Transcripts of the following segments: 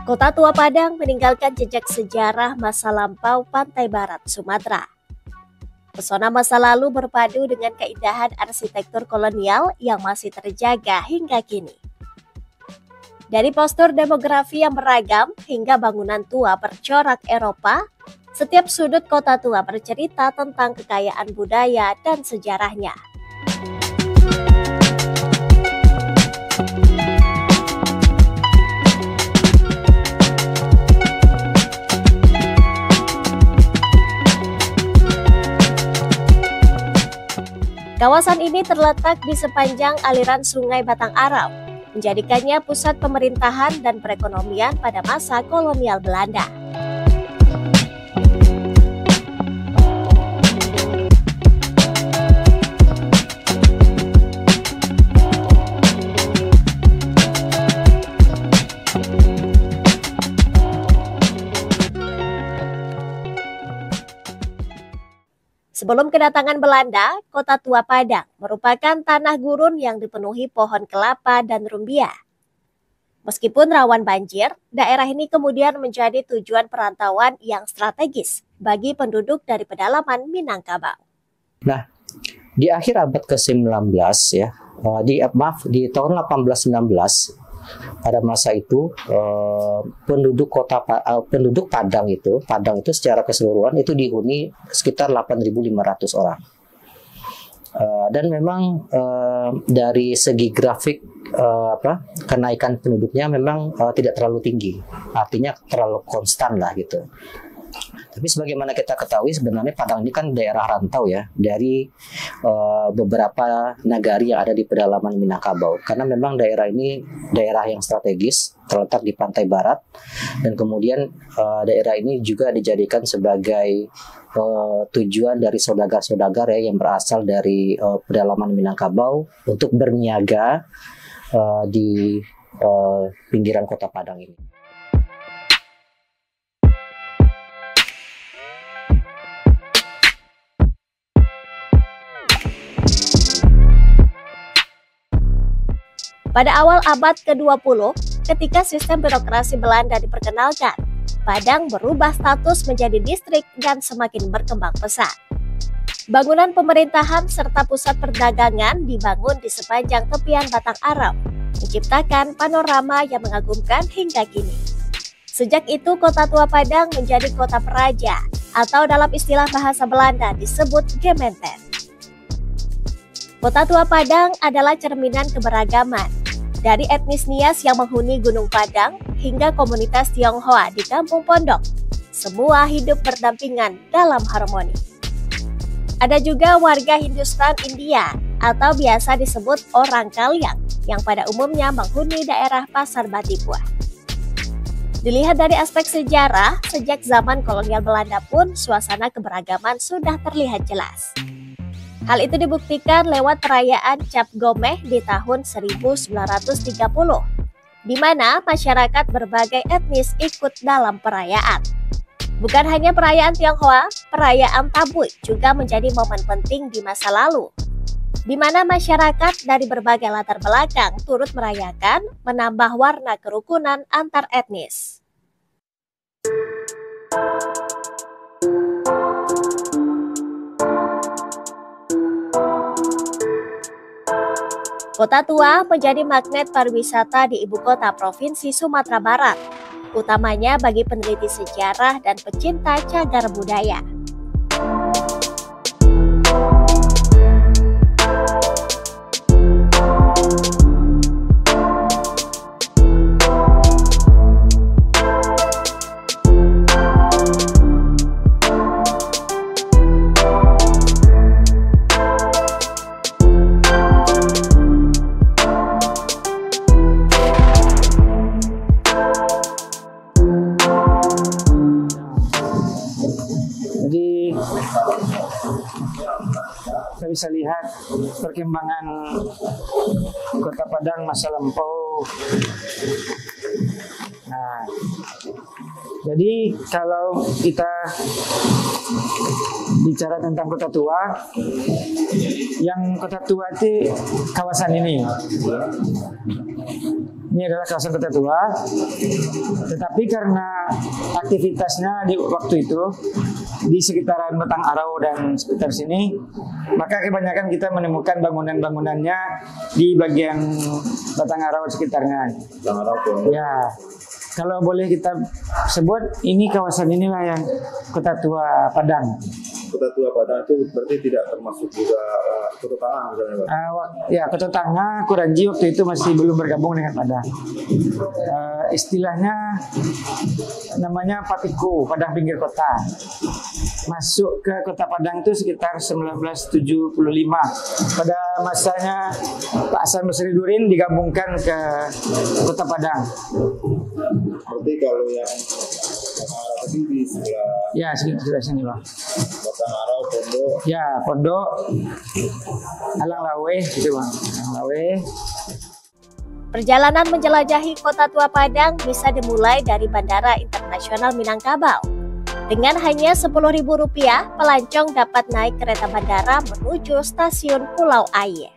Kota Tua Padang meninggalkan jejak sejarah masa lampau pantai barat Sumatera. Pesona masa lalu berpadu dengan keindahan arsitektur kolonial yang masih terjaga hingga kini. Dari postur demografi yang beragam hingga bangunan tua bercorak Eropa, setiap sudut Kota Tua bercerita tentang kekayaan budaya dan sejarahnya. Kawasan ini terletak di sepanjang aliran Sungai Batang Arau, menjadikannya pusat pemerintahan dan perekonomian pada masa kolonial Belanda. Sebelum kedatangan Belanda, Kota Tua Padang merupakan tanah gurun yang dipenuhi pohon kelapa dan rumbia. Meskipun rawan banjir, daerah ini kemudian menjadi tujuan perantauan yang strategis bagi penduduk dari pedalaman Minangkabau. Nah, di akhir abad ke-19 ya, di tahun 1819 pada masa itu penduduk Padang itu secara keseluruhan itu dihuni sekitar 8.500 orang. Dan memang dari segi grafik kenaikan penduduknya memang tidak terlalu tinggi, artinya terlalu konstan lah gitu. Tapi sebagaimana kita ketahui sebenarnya Padang ini kan daerah rantau ya dari beberapa nagari yang ada di pedalaman Minangkabau, karena memang daerah ini daerah yang strategis terletak di pantai barat, dan kemudian daerah ini juga dijadikan sebagai tujuan dari saudagar-saudagar ya yang berasal dari pedalaman Minangkabau untuk berniaga di pinggiran Kota Padang ini. Pada awal abad ke-20, ketika sistem birokrasi Belanda diperkenalkan, Padang berubah status menjadi distrik dan semakin berkembang pesat. Bangunan pemerintahan serta pusat perdagangan dibangun di sepanjang tepian Batang Arau, menciptakan panorama yang mengagumkan hingga kini. Sejak itu, Kota Tua Padang menjadi kota peraja, atau dalam istilah bahasa Belanda disebut Gemeenten. Kota Tua Padang adalah cerminan keberagaman. Dari etnis Nias yang menghuni Gunung Padang hingga komunitas Tionghoa di Kampung Pondok, semua hidup berdampingan dalam harmoni. Ada juga warga Hindustan India atau biasa disebut orang Kalyang yang pada umumnya menghuni daerah Pasar Batipua. Dilihat dari aspek sejarah, sejak zaman kolonial Belanda pun suasana keberagaman sudah terlihat jelas. Hal itu dibuktikan lewat perayaan Cap Gomeh di tahun 1930, di mana masyarakat berbagai etnis ikut dalam perayaan. Bukan hanya perayaan Tionghoa, perayaan Tabui juga menjadi momen penting di masa lalu, di mana masyarakat dari berbagai latar belakang turut merayakan, menambah warna kerukunan antar etnis. Kota Tua menjadi magnet pariwisata di ibu kota Provinsi Sumatera Barat, utamanya bagi peneliti sejarah dan pecinta cagar budaya. Kita bisa lihat perkembangan Kota Padang masa lampau. Nah, jadi kalau kita bicara tentang Kota Tua, yang Kota Tua itu kawasan ini. Ini adalah kawasan Kota Tua. Tetapi karena aktivitasnya di waktu itu di sekitaran Batang Arau dan sekitar sini, maka kebanyakan kita menemukan bangunan-bangunannya di bagian Batang Arau sekitarnya. Batang Arau pun. Ya, kalau boleh kita sebut, ini kawasan inilah yang Kota Tua Padang. Kota Tua Padang itu berarti tidak termasuk juga Kota Tangah misalnya, Pak? Ya, Kota Tangah, Kuranji waktu itu masih belum bergabung dengan Padang. Istilahnya namanya Patiko, Padang Pinggir Kota. Masuk ke Kota Padang itu sekitar 1975. Pada masanya Pak Hasan Basri Durin digabungkan ke Kota Padang. Berarti kalau yang Batang Arau tadi di sebelah Ya, sekitar sini, Pak. Batang Arau, Pondok. Ya, Pondok, Alang Lawe, gitu, Bang. Alang Lawe. Perjalanan menjelajahi Kota Tua Padang bisa dimulai dari Bandara Internasional Minangkabau. Dengan hanya Rp10.000, pelancong dapat naik kereta bandara menuju stasiun Pulau Aie.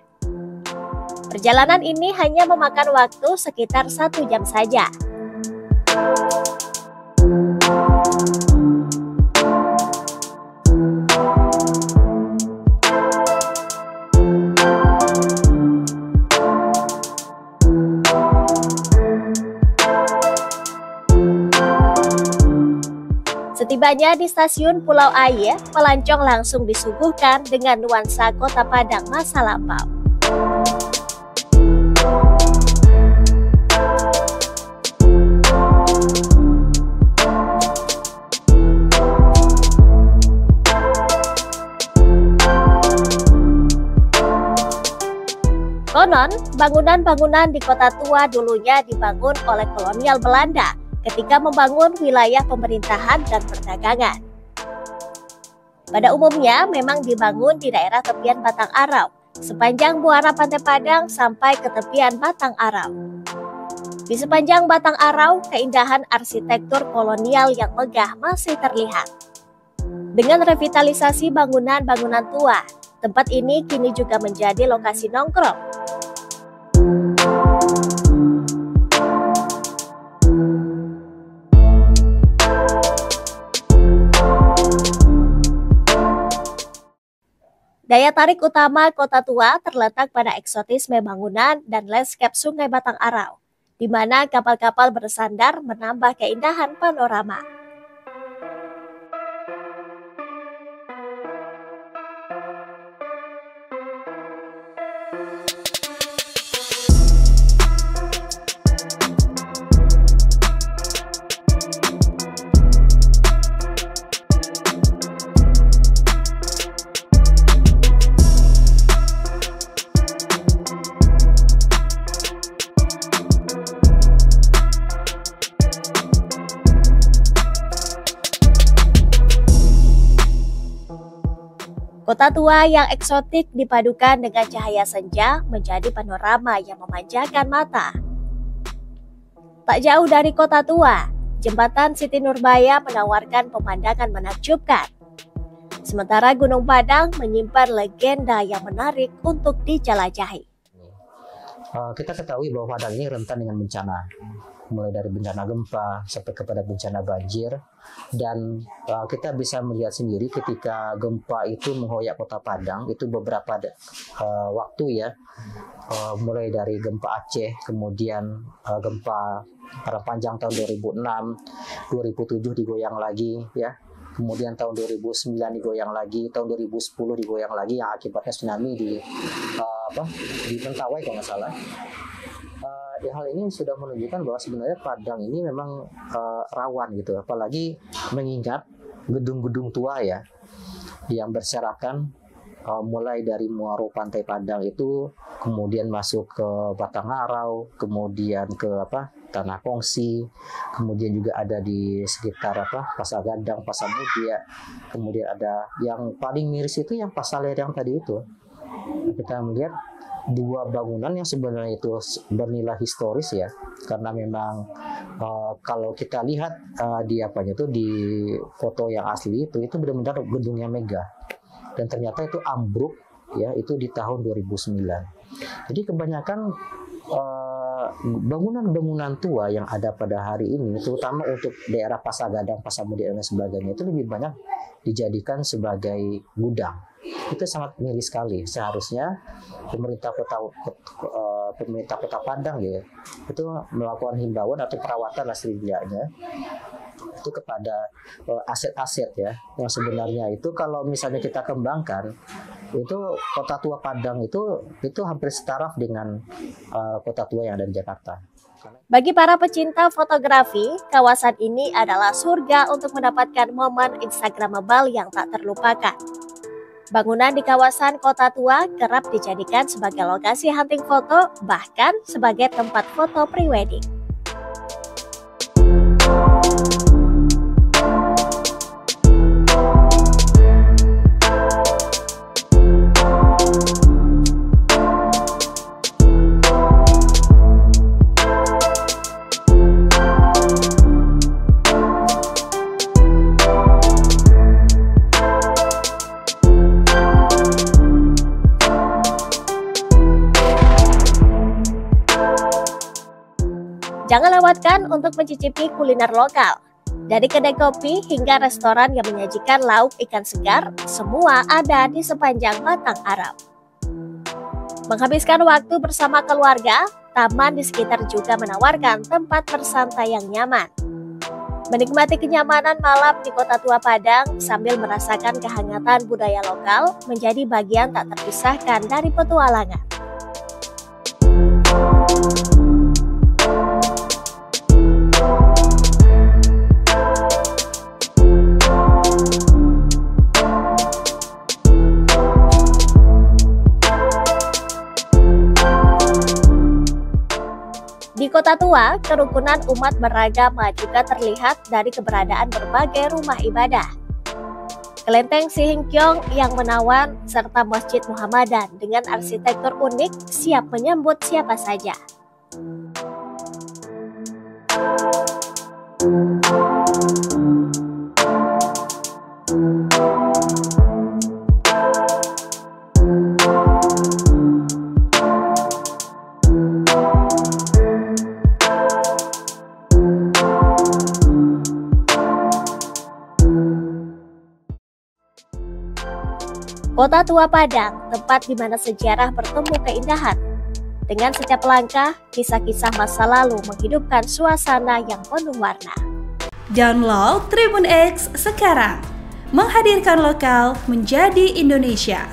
Perjalanan ini hanya memakan waktu sekitar 1 jam saja. Setibanya di stasiun Pulau Aie, pelancong langsung disuguhkan dengan nuansa Kota Padang masa lampau. Konon, bangunan-bangunan di Kota Tua dulunya dibangun oleh kolonial Belanda ketika membangun wilayah pemerintahan dan perdagangan. Pada umumnya memang dibangun di daerah tepian Batang Arau, sepanjang muara Pantai Padang sampai ke tepian Batang Arau. Di sepanjang Batang Arau, keindahan arsitektur kolonial yang megah masih terlihat. Dengan revitalisasi bangunan-bangunan tua, tempat ini kini juga menjadi lokasi nongkrong. Daya tarik utama Kota Tua terletak pada eksotisme bangunan dan landscape Sungai Batang Arau, di mana kapal-kapal bersandar menambah keindahan panorama. Kota Tua yang eksotik dipadukan dengan cahaya senja menjadi panorama yang memanjakan mata. Tak jauh dari Kota Tua, Jembatan Siti Nurbaya menawarkan pemandangan menakjubkan. Sementara Gunung Padang menyimpan legenda yang menarik untuk dijelajahi. Kita ketahui bahwa Padang ini rentan dengan bencana, mulai dari bencana gempa sampai kepada bencana banjir, dan kita bisa melihat sendiri ketika gempa itu menghoyak Kota Padang itu beberapa waktu ya, mulai dari gempa Aceh, kemudian gempa Parapanjang tahun 2006, 2007 digoyang lagi ya. Kemudian tahun 2009 digoyang lagi, tahun 2010 digoyang lagi yang akibatnya tsunami di Mentawai kalau nggak salah. Hal ini sudah menunjukkan bahwa sebenarnya Padang ini memang rawan gitu, apalagi mengingat gedung-gedung tua ya yang berserakan mulai dari muara Pantai Padang itu, kemudian masuk ke Batang Arau, kemudian ke Tanah Kongsi, kemudian juga ada di sekitar Pasar Gadang, Pasar Mudia, kemudian ada yang paling miris itu yang Pasar Lerang tadi itu. Kita melihat dua bangunan yang sebenarnya itu bernilai historis ya, karena memang kalau kita lihat di foto yang asli itu benar-benar gedungnya megah, dan ternyata itu ambruk ya, itu di tahun 2009. Jadi kebanyakan bangunan-bangunan tua yang ada pada hari ini, terutama untuk daerah Pasar Gadang, Pasar Mudi dan sebagainya, itu lebih banyak dijadikan sebagai gudang. Itu sangat miris sekali. Seharusnya pemerintah Kota Padang ya itu melakukan himbauan atau perawatan setidaknya itu kepada aset-aset ya yang sebenarnya itu kalau misalnya kita kembangkan itu Kota Tua Padang itu hampir setaraf dengan kota tua yang ada di Jakarta. Bagi para pecinta fotografi, kawasan ini adalah surga untuk mendapatkan momen Instagramable yang tak terlupakan. Bangunan di kawasan Kota Tua kerap dijadikan sebagai lokasi hunting foto, bahkan sebagai tempat foto prewedding. Jangan lewatkan untuk mencicipi kuliner lokal. Dari kedai kopi hingga restoran yang menyajikan lauk ikan segar, semua ada di sepanjang Batang Arab. Menghabiskan waktu bersama keluarga, taman di sekitar juga menawarkan tempat bersantai yang nyaman. Menikmati kenyamanan malam di Kota Tua Padang sambil merasakan kehangatan budaya lokal menjadi bagian tak terpisahkan dari petualangan. Di Kota Tua, kerukunan umat beragama juga terlihat dari keberadaan berbagai rumah ibadah. Kelenteng Sihingkyong yang menawan serta Masjid Muhammadan dengan arsitektur unik siap menyambut siapa saja. Kota Tua Padang, tempat di mana sejarah bertemu keindahan. Dengan setiap langkah, kisah-kisah masa lalu menghidupkan suasana yang penuh warna. Download Tribun X sekarang, menghadirkan lokal menjadi Indonesia.